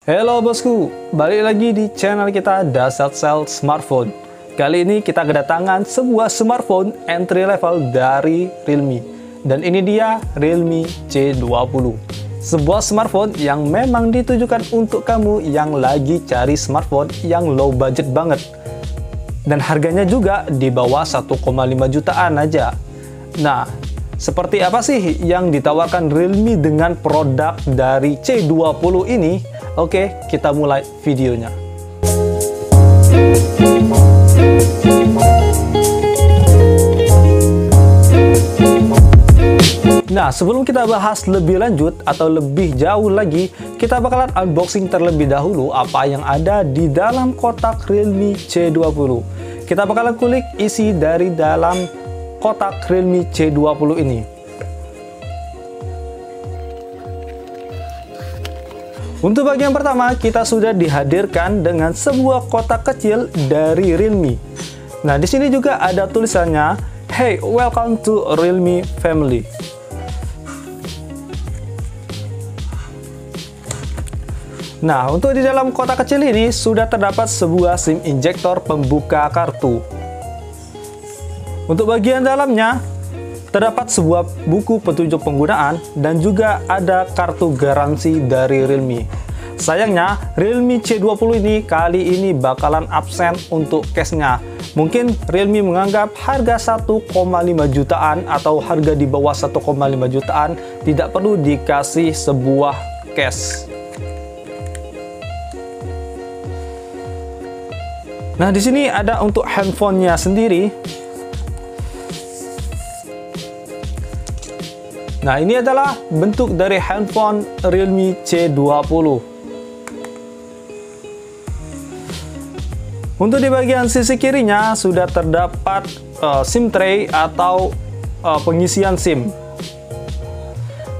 Halo bosku, balik lagi di channel kita Dasar Sell Smartphone. Kali ini kita kedatangan sebuah smartphone entry level dari Realme. Dan ini dia Realme C20. Sebuah smartphone yang memang ditujukan untuk kamu yang lagi cari smartphone yang low budget banget. Dan harganya juga di bawah 1,5 jutaan aja. Nah, seperti apa sih yang ditawarkan Realme dengan produk dari C20 ini? Oke, kita mulai videonya. Nah, sebelum kita bahas lebih lanjut atau lebih jauh lagi, kita bakalan unboxing terlebih dahulu apa yang ada di dalam kotak Realme C20. Kita bakalan kulik isi dari dalam kotak Realme C20 ini. Untuk bagian pertama, kita sudah dihadirkan dengan sebuah kotak kecil dari Realme. Nah, di sini juga ada tulisannya, "Hey, welcome to Realme family." Nah, untuk di dalam kotak kecil ini sudah terdapat sebuah SIM injektor pembuka kartu. Untuk bagian dalamnya, terdapat sebuah buku petunjuk penggunaan dan juga ada kartu garansi dari Realme. Sayangnya, Realme C20 ini kali ini bakalan absen untuk case-nya. Mungkin Realme menganggap harga 1,5 jutaan atau harga di bawah 1,5 jutaan tidak perlu dikasih sebuah case. Nah, di sini ada untuk handphonenya sendiri. Nah, ini adalah bentuk dari handphone Realme C20. Untuk di bagian sisi kirinya sudah terdapat SIM tray atau pengisian SIM.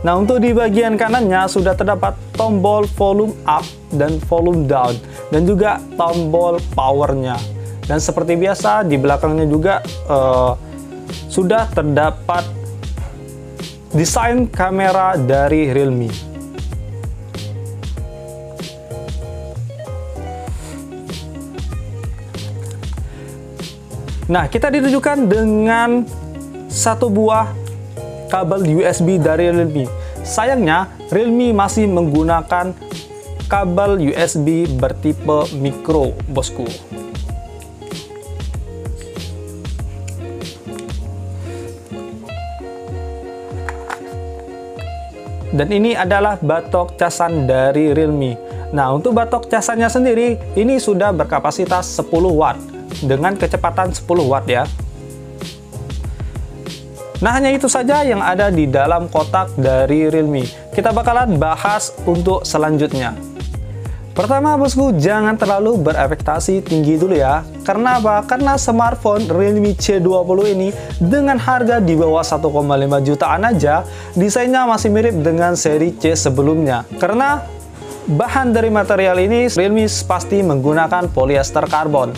Nah, untuk di bagian kanannya sudah terdapat tombol volume up dan volume down dan juga tombol powernya. Dan seperti biasa di belakangnya juga sudah terdapat desain kamera dari Realme. Nah, kita ditujukan dengan satu buah kabel USB dari Realme. Sayangnya, Realme masih menggunakan kabel USB bertipe micro, bosku. Dan ini adalah batok casan dari Realme. Nah, untuk batok casannya sendiri, ini sudah berkapasitas 10 watt dengan kecepatan 10 watt ya. Nah, hanya itu saja yang ada di dalam kotak dari Realme. Kita bakalan bahas untuk selanjutnya. Pertama bosku, jangan terlalu berekspektasi tinggi dulu ya. Karena apa? Karena smartphone Realme C20 ini dengan harga di bawah 1,5 jutaan aja, desainnya masih mirip dengan seri C sebelumnya. Karena bahan dari material ini Realme pasti menggunakan polyester karbon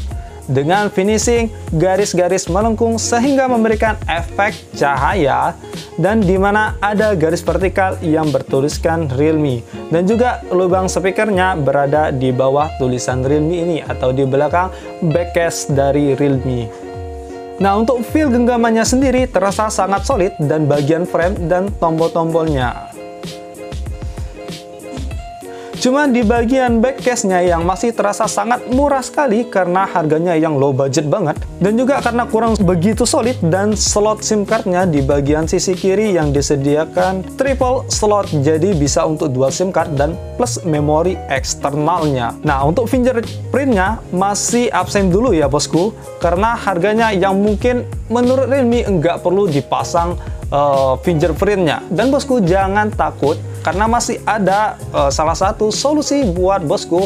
dengan finishing garis-garis melengkung sehingga memberikan efek cahaya, dan dimana ada garis vertikal yang bertuliskan Realme, dan juga lubang speakernya berada di bawah tulisan Realme ini atau di belakang backcase dari Realme. Nah, untuk feel genggamannya sendiri terasa sangat solid dan bagian frame dan tombol-tombolnya. Cuma di bagian backcase-nya yang masih terasa sangat murah sekali karena harganya yang low budget banget, dan juga karena kurang begitu solid, dan slot SIM card-nya di bagian sisi kiri yang disediakan triple slot, jadi bisa untuk dual SIM card dan plus memori eksternalnya. Nah, untuk fingerprint-nya masih absen dulu ya bosku, karena harganya yang mungkin menurut Realme nggak perlu dipasang fingerprint-nya. Dan bosku jangan takut, karena masih ada salah satu solusi buat bosku,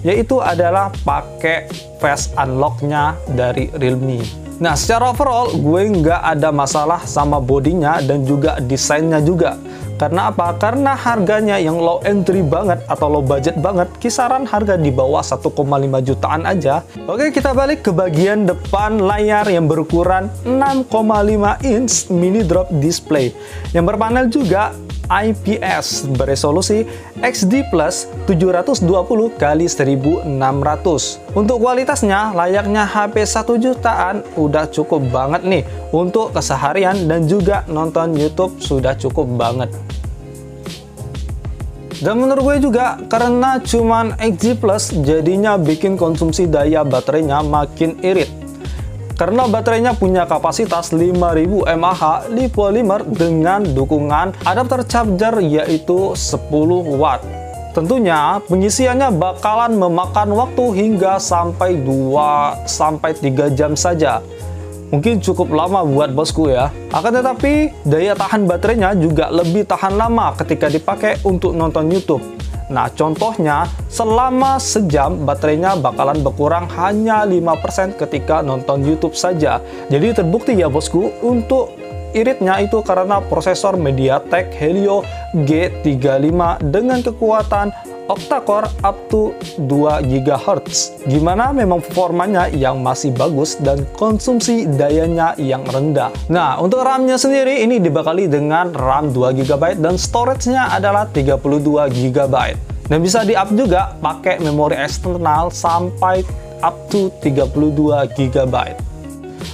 yaitu adalah pakai face unlock-nya dari Realme. Nah, secara overall gue nggak ada masalah sama bodinya dan juga desainnya juga. Karena apa? Karena harganya yang low entry banget atau low budget banget, kisaran harga di bawah 1,5 jutaan aja. Oke, kita balik ke bagian depan layar yang berukuran 6,5 inch mini drop display yang berpanel juga IPS beresolusi XD Plus 720x1600. Untuk kualitasnya, layaknya HP 1 jutaan udah cukup banget nih. Untuk keseharian dan juga nonton YouTube sudah cukup banget. Dan menurut gue juga, karena cuman XD Plus, jadinya bikin konsumsi daya baterainya makin irit. Karena baterainya punya kapasitas 5000 mAh lipolymer dengan dukungan adapter charger yaitu 10 watt. Tentunya pengisiannya bakalan memakan waktu hingga sampai 2-3 jam saja. Mungkin cukup lama buat bosku ya. Akan tetapi, daya tahan baterainya juga lebih tahan lama ketika dipakai untuk nonton YouTube. Nah, contohnya, selama sejam baterainya bakalan berkurang hanya 5% ketika nonton YouTube saja. Jadi terbukti ya bosku, untuk iritnya itu karena prosesor MediaTek Helio G35 dengan kekuatan octa-core up to 2 GHz. Gimana memang performanya yang masih bagus dan konsumsi dayanya yang rendah. Nah, untuk RAM-nya sendiri ini dibekali dengan RAM 2 GB dan storage-nya adalah 32 GB. Dan bisa di-up juga pakai memori eksternal sampai up to 32 GB.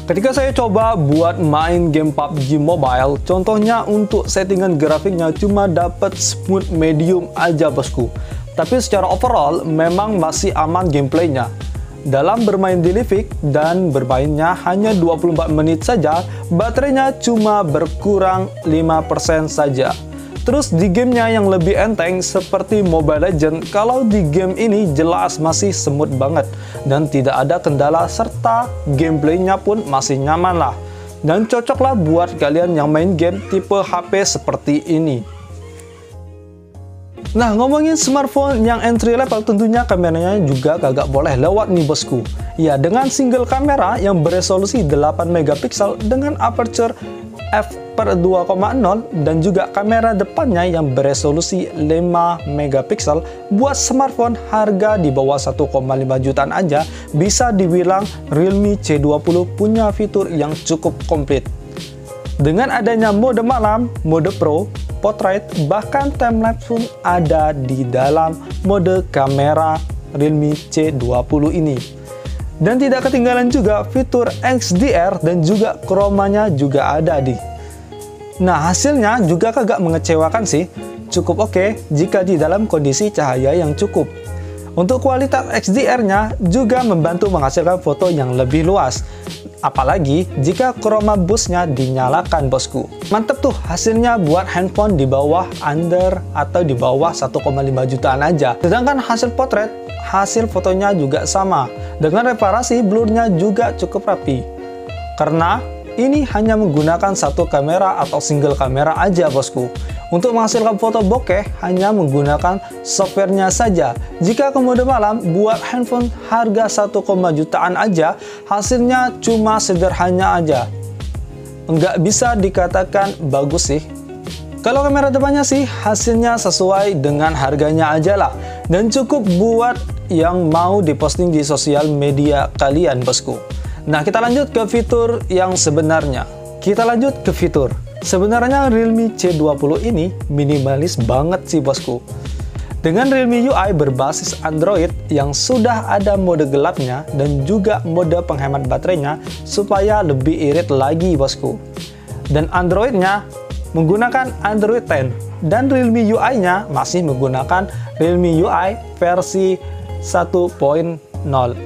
Ketika saya coba buat main game PUBG Mobile, contohnya untuk settingan grafiknya cuma dapat smooth medium aja bosku. Tapi secara overall memang masih aman gameplaynya. Dalam bermain di Livik dan bermainnya hanya 24 menit saja, baterainya cuma berkurang 5% saja. Terus di gamenya yang lebih enteng seperti Mobile Legends, kalau di game ini jelas masih smooth banget dan tidak ada kendala serta gameplaynya pun masih nyaman lah. Dan cocoklah buat kalian yang main game tipe HP seperti ini. Nah, ngomongin smartphone yang entry level, tentunya kameranya juga kagak boleh lewat nih bosku. Ya, dengan single kamera yang beresolusi 8 megapiksel dengan aperture f/2.0 dan juga kamera depannya yang beresolusi 5 megapiksel, buat smartphone harga di bawah 1,5 jutaan aja bisa dibilang Realme C20 punya fitur yang cukup komplit. Dengan adanya mode malam, mode pro, portrait, bahkan timelapse pun ada di dalam mode kamera Realme C20 ini. Dan tidak ketinggalan juga fitur XDR dan juga chroma-nya juga ada di. Nah, hasilnya juga kagak mengecewakan sih. Cukup oke jika di dalam kondisi cahaya yang cukup. Untuk kualitas XDR-nya juga membantu menghasilkan foto yang lebih luas. Apalagi jika chroma boost-nya dinyalakan bosku. Mantep tuh hasilnya buat handphone di bawah atau di bawah 1,5 jutaan aja. Sedangkan hasil potret, hasil fotonya juga sama. Dengan reparasi blurnya juga cukup rapi. Karena ini hanya menggunakan satu kamera atau single kamera aja bosku. Untuk menghasilkan foto bokeh hanya menggunakan softwarenya saja. Jika ke mode malam buat handphone harga 1, jutaan aja, hasilnya cuma sederhana aja. Nggak bisa dikatakan bagus sih. Kalau kamera depannya sih hasilnya sesuai dengan harganya aja lah. Dan cukup buat yang mau diposting di sosial media kalian bosku. Nah, kita lanjut ke fitur yang sebenarnya. Sebenarnya Realme C20 ini minimalis banget sih bosku. Dengan Realme UI berbasis Android yang sudah ada mode gelapnya dan juga mode penghemat baterainya supaya lebih irit lagi bosku. Dan Androidnya menggunakan Android 10 dan Realme UI-nya masih menggunakan Realme UI versi 1.0.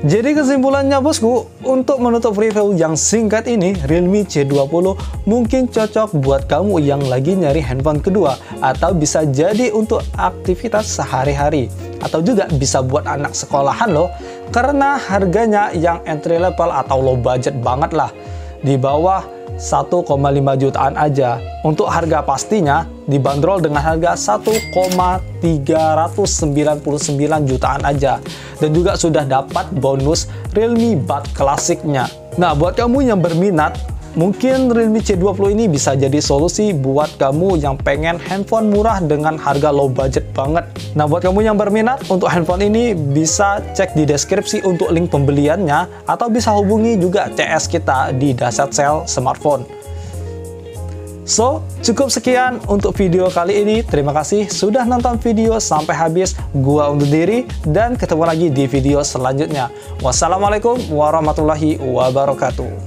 Jadi kesimpulannya bosku, untuk menutup review yang singkat ini, Realme C20 mungkin cocok buat kamu yang lagi nyari handphone kedua, atau bisa jadi untuk aktivitas sehari-hari, atau juga bisa buat anak sekolahan loh, karena harganya yang entry level atau low budget banget lah, di bawah 1,5 jutaan aja. Untuk harga pastinya dibanderol dengan harga 1,399 jutaan aja. Dan juga sudah dapat bonus Realme Buds klasiknya. Nah, buat kamu yang berminat, mungkin Realme C20 ini bisa jadi solusi buat kamu yang pengen handphone murah dengan harga low budget banget. Nah, buat kamu yang berminat untuk handphone ini bisa cek di deskripsi untuk link pembeliannya, atau bisa hubungi juga CS kita di Dahsyat Sale Smartphone. So, cukup sekian untuk video kali ini. Terima kasih sudah nonton video sampai habis. Gua undur diri dan ketemu lagi di video selanjutnya. Wassalamualaikum warahmatullahi wabarakatuh.